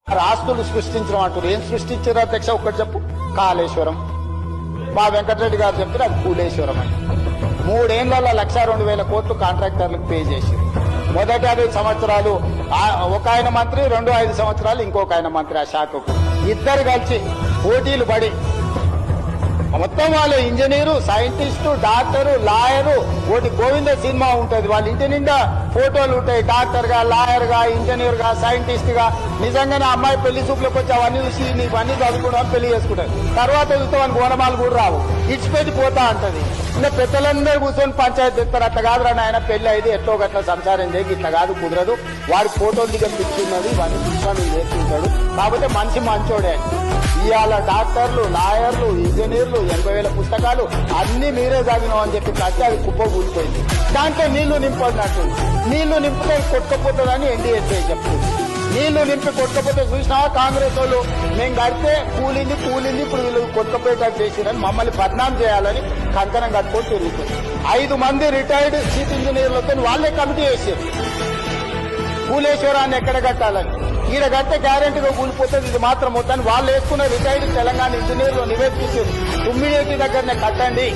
ఆస్తులు సృష్టించడం అంటారు. ఏం సృష్టించారు అధ్యక్ష ఒక్కటి చెప్పు. కాళేశ్వరం. మా వెంకటరెడ్డి గారు చెప్పారు అది కూలేశ్వరం అని. 3 ఏళ్లలో 1,02,000 కోట్లు కాంట్రాక్టర్లకు పే చేసి మొదటి 5 సంవత్సరాలు ఒక ఆయన మంత్రి, 5 సంవత్సరాలు ఇంకొక ఆయన మంత్రి. ఆ శాఖకు ఇద్దరు కలిసి పోటీలు పడి మొత్తం వాళ్ళు ఇంజనీరు, సైంటిస్టు, డాక్టరు, లాయరు. ఒకటి గోవింద సినిమా ఉంటుంది, వాళ్ళ ఇంటి నిండా ఫోటోలు ఉంటాయి. డాక్టర్ గా, లాయర్ గా, ఇంజనీర్ గా, సైంటిస్ట్ గా. నిజంగానే అమ్మాయి పెళ్లి చూపులకు వచ్చి అవన్నీ చూసి నీకు అన్ని చదువుకుంటాం పెళ్లి చేసుకుంటారు. తర్వాత చూస్తే వాళ్ళకి ఓనమాలు కూడా రావు, ఇచ్చిపెట్టి పోతా అంటది. ఇంకా పెద్దలందరూ కూర్చొని పంచాయతీ చెప్తారు. అట్లా కాదు రా నాయన, పెళ్లి అయితే ఎట్లో గట్ల సంసారం చేయి, ఇట్లా కాదు కుదరదు. వాడి ఫోటోలు దిగ పిచ్చున్నది, ఇవన్నీ పిచ్చుకొని చేసుకుంటాడు. కాకపోతే మనిషి మంచోడే. ఇవాళ డాక్టర్లు, లాయర్లు, ఇంజనీర్లు, 80,000 పుస్తకాలు అన్ని మీరే చదివినాం అని చెప్పి కట్టి అది కుప్ప కూలిపోయింది. దాంట్లో నీళ్లు నింపడినట్టు. నీళ్లు నింపితే కొట్టుకుపోతుందని ఎన్డీఏ చెప్తుంది. నీళ్లు నింపి కొట్టుకపోతే చూసినావా కాంగ్రెస్ వాళ్ళు, మేము కడితే కూలింది, ఇప్పుడు వీళ్ళు కొట్టుకుపోయేటట్టు చేసిరని మమ్మల్ని బద్నాం చేయాలని కంకణం కట్టుకొని తిరుగుతుంది. 5 మంది రిటైర్డ్ చీఫ్ ఇంజనీర్లతో వాళ్ళే కమిటీ వేసారు కూలేశ్వరాన్ని ఎక్కడ కట్టాలని. ఈడ కట్టే గ్యారెంటీగా కూలిపోతుంది, ఇది మాత్రం మొత్తాన్ని వాళ్ళు వేసుకున్న రిటైర్డ్ తెలంగాణ ఇంజనీర్లు నివేదించారు. తుమ్మిడేటి దగ్గరనే కట్టండి,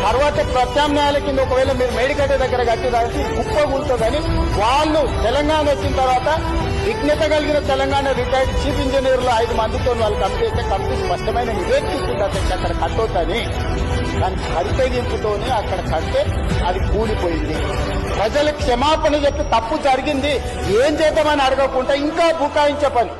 తర్వాత ప్రత్యామ్నాయాల కింద ఒకవేళ మీరు మేడికట్టే దగ్గర కట్టేదానికి కుప్ప కూలుతుందని వాళ్ళు తెలంగాణ వచ్చిన తర్వాత విజ్ఞత కలిగిన తెలంగాణ రిటైర్డ్ చీఫ్ ఇంజనీర్లు 5 మందితో వాళ్ళు కమిటీ అయితే కమిటీ స్పష్టమైన నివేదిస్తుంది అధ్యక్ష అక్కడ కట్టొద్దని. దాని పరితగింపుతోనే అక్కడ కట్టే అది కూలిపోయింది. ప్రజలకు క్షమాపణ చెప్పి తప్పు జరిగింది ఏం చేద్దామని అడగకుండా ఇంకా బుకాయించే పని.